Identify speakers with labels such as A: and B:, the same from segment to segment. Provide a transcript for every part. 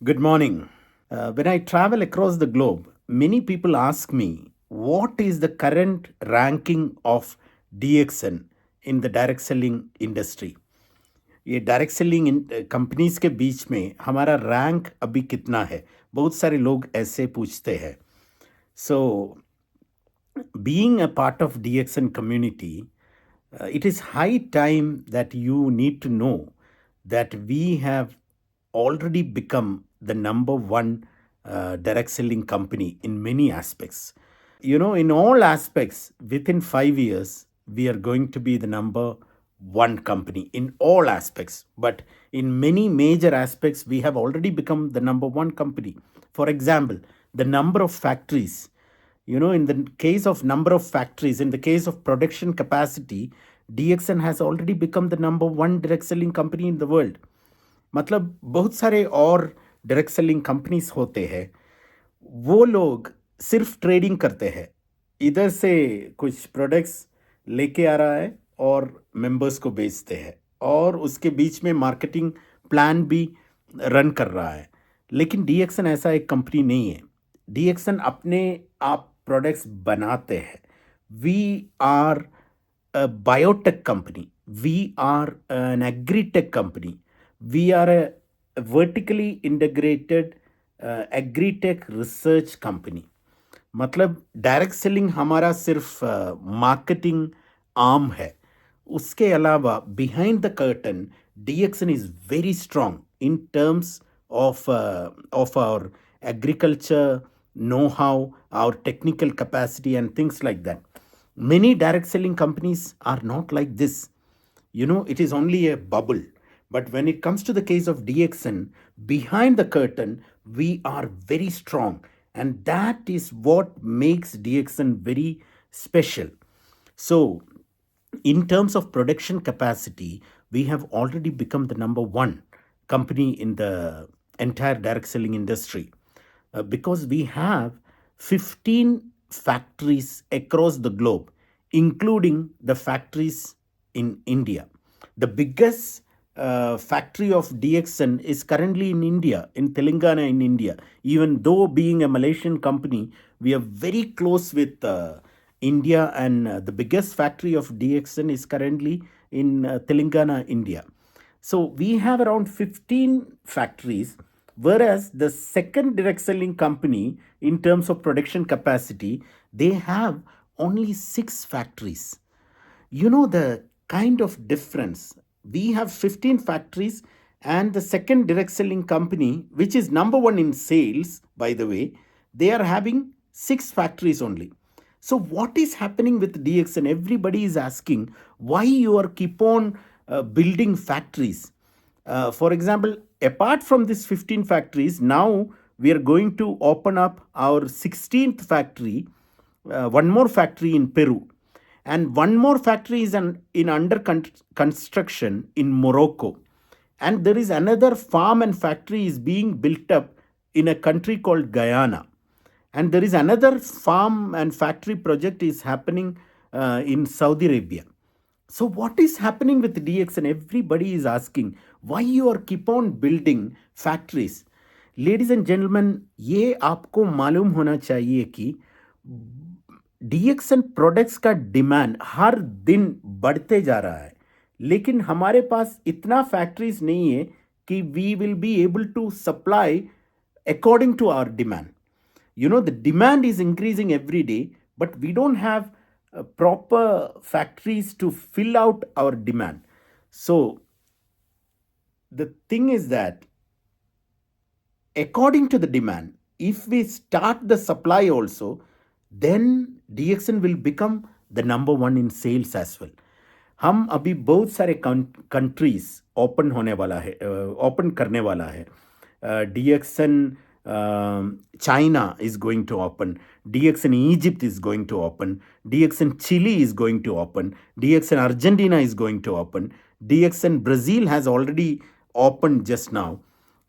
A: Good morning. When I travel across the globe, many people ask me what is the current ranking of DXN in the direct selling industry. ये direct selling companies के बीच में हमारा rank अभी कितना है, बहुत सारे लोग ऐसे पूछते हैं. सो being a part of DXN community, it is high time that you need to know that we have already become the number one direct selling company in many aspects. In all aspects, within 5 years, we are going to be the number one company in all aspects. But in many major aspects, we have already become the number one company. For example, the number of factories. In the case of number of factories, in the case of production capacity, DXN has already become the number one direct selling company in the world. मतलब बहुत सारे और direct selling companies होते हैं, वो लोग सिर्फ trading करते हैं. इधर से कुछ प्रोडक्ट्स लेके आ रहा है और मेंबर्स को बेचते हैं, और उसके बीच में मार्केटिंग प्लान भी रन कर रहा है. लेकिन डीएक्सन ऐसा एक कंपनी नहीं है. डीएक्सन अपने आप प्रोडक्ट्स बनाते हैं. We are a biotech company. We are an agri-tech company. We are a vertically integrated agri-tech research company. मतलब डायरेक्ट सेलिंग हमारा सिर्फ मार्केटिंग आर्म है. उसके अलावा behind the curtain DXN is very strong in terms of our agriculture know-how, our technical capacity, and things like that. Many direct selling companies are not like this. It is only a bubble. But when it comes to the case of DXN, behind the curtain, we are very strong. And that is what makes DXN very special. So, in terms of production capacity, we have already become the number one company in the entire direct selling industry, because we have 15 factories across the globe, including the factories in India. The biggest factory of DXN is currently in India, in Telangana, in India. Even though being a Malaysian company, we are very close with India, and the biggest factory of DXN is currently in Telangana, India. So we have around 15 factories, whereas the second direct selling company, in terms of production capacity, they have only 6 factories. The kind of difference. We have 15 factories, and the second direct selling company, which is number one in sales, by the way, they are having 6 factories only. So what is happening with DXN? Everybody is asking why you are keep on building factories. For example, apart from these 15 factories, now we are going to open up our 16th factory, one more factory in Peru, and one more factory is in under construction in Morocco, and there is another farm and factory is being built up in a country called Guyana, and there is another farm and factory project is happening in Saudi Arabia. So what is happening with DXN? Everybody is asking why you are keep on building factories. Ladies and gentlemen, ये आपको मालूम होना चाहिए कि डीएक्सन products का demand हर दिन बढ़ते जा रहा है, लेकिन हमारे पास इतना फैक्ट्रीज नहीं है कि we will be able to supply according to our demand. The demand is increasing every day, but we don't have proper factories to fill out our demand. So the thing is that according to the demand, if we start the supply also, then DXN will become the number one in sales as well. हम अभी बहुत सारे countries open होने वाला है, open करने वाला है. DXN China is going to open, DXN Egypt is going to open, DXN Chile is going to open, DXN Argentina is going to open, DXN Brazil has already opened just now,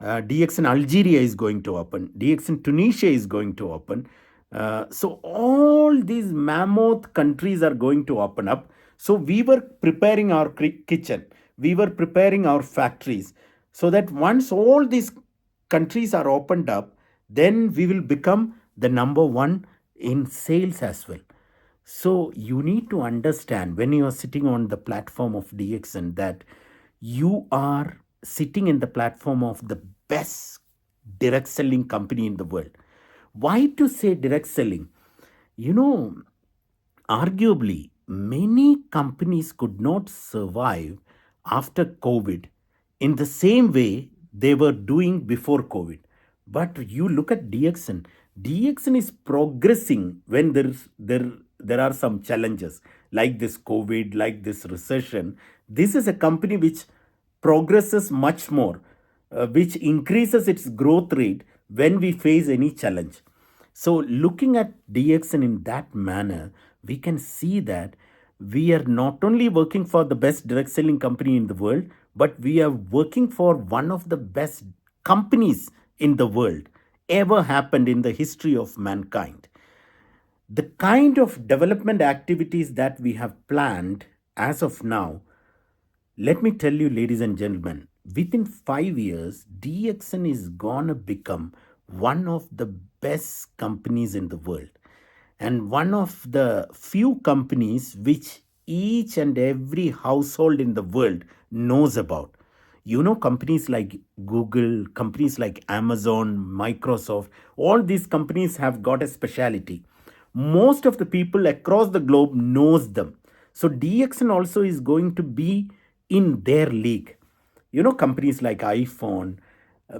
A: DXN Algeria is going to open, DXN Tunisia is going to open. So all these mammoth countries are going to open up. So we were preparing our kitchen, we were preparing our factories, so that once all these countries are opened up, then we will become the number one in sales as well. So you need to understand when you are sitting on the platform of DXN that you are sitting in the platform of the best direct selling company in the world. Why to say direct selling? You know, arguably, many companies could not survive after COVID in the same way they were doing before COVID. But you look at DXN, DXN is progressing when there are some challenges like this COVID, like this recession. This is a company which progresses much more, which increases its growth rate when we face any challenge. So, looking at DXN in that manner, we can see that we are not only working for the best direct selling company in the world, but we are working for one of the best companies in the world ever happened in the history of mankind. The kind of development activities that we have planned as of now, let me tell you, ladies and gentlemen, within 5 years, DXN is gonna become one of the best companies in the world and one of the few companies which each and every household in the world knows about. You know, companies like Google, companies like Amazon, Microsoft, all these companies have got a speciality. Most of the people across the globe knows them. So DXN also is going to be in their league. You know, companies like iPhone,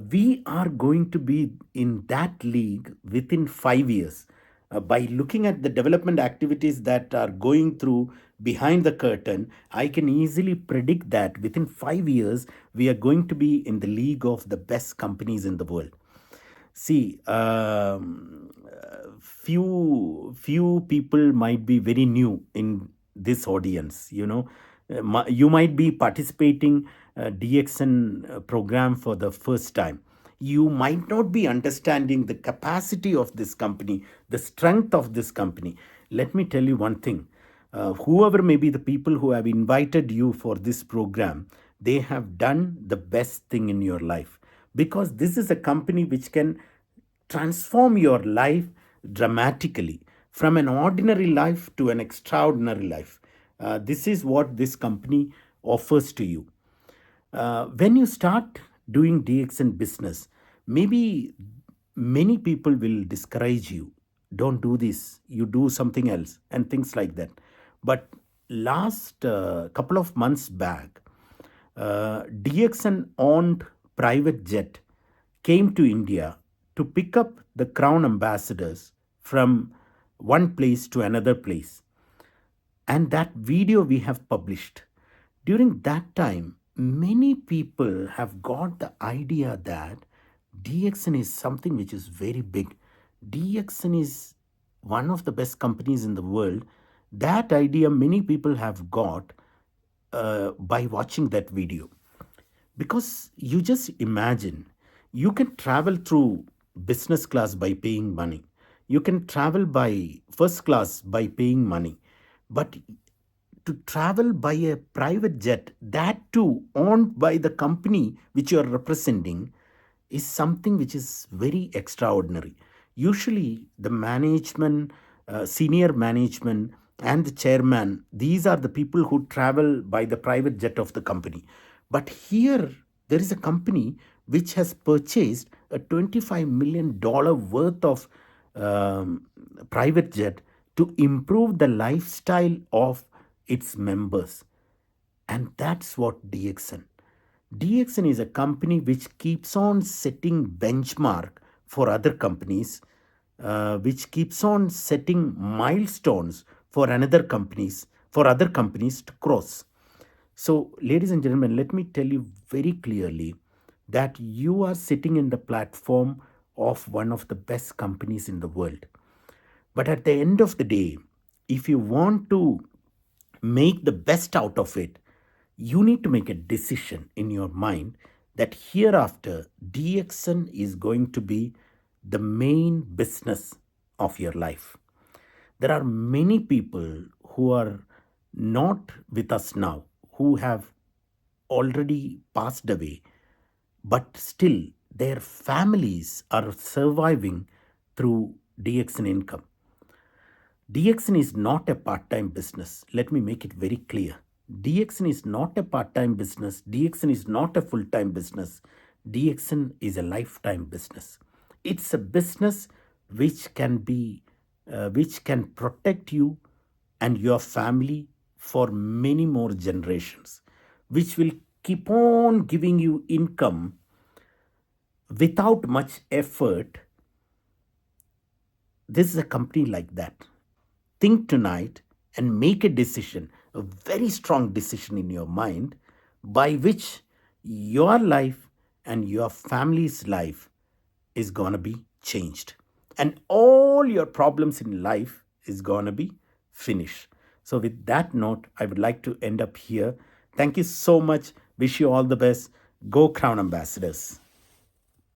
A: we are going to be in that league within 5 years. By looking at the development activities that are going through behind the curtain, I can easily predict that within 5 years, we are going to be in the league of the best companies in the world. See, few people might be very new in this audience. You know, you might be participating DXN program for the first time. You might not be understanding the capacity of this company, the strength of this company. Let me tell you one thing. Whoever may be the people who have invited you for this program, they have done the best thing in your life, because this is a company which can transform your life dramatically from an ordinary life to an extraordinary life. This is what this company offers to you. When you start doing DXN business, maybe many people will discourage you. Don't do this, you do something else, and things like that. But last couple of months back, DXN owned private jet came to India to pick up the crown ambassadors from one place to another place. And that video we have published. During that time, many people have got the idea that DXN is something which is very big. DXN is one of the best companies in the world. That idea many people have got by watching that video. Because you just imagine, you can travel through business class by paying money. You can travel by first class by paying money. But to travel by a private jet, that too owned by the company which you are representing, is something which is very extraordinary. Usually, the management, senior management, and the chairman, these are the people who travel by the private jet of the company. But here, there is a company which has purchased a $25 million worth of private jet to improve the lifestyle of its members. And that's what DXN. DXN is a company which keeps on setting benchmark for other companies, which keeps on setting milestones for other companies to cross. So, ladies and gentlemen, let me tell you very clearly that you are sitting in the platform of one of the best companies in the world. But at the end of the day, if you want to make the best out of it, you need to make a decision in your mind that hereafter DXN is going to be the main business of your life. There are many people who are not with us now, who have already passed away, but still their families are surviving through DXN income. DXN is not a part time business. Let me make it very clear. DXN is not a part time business. DXN is not a full time business. DXN is a lifetime business. It's a business which can protect you and your family for many more generations, which will keep on giving you income without much effort. This is a company like that. Think tonight and make a decision, a very strong decision in your mind, by which your life and your family's life is going to be changed. And all your problems in life is going to be finished. So, with that note, I would like to end up here. Thank you so much. Wish you all the best. Go Crown Ambassadors.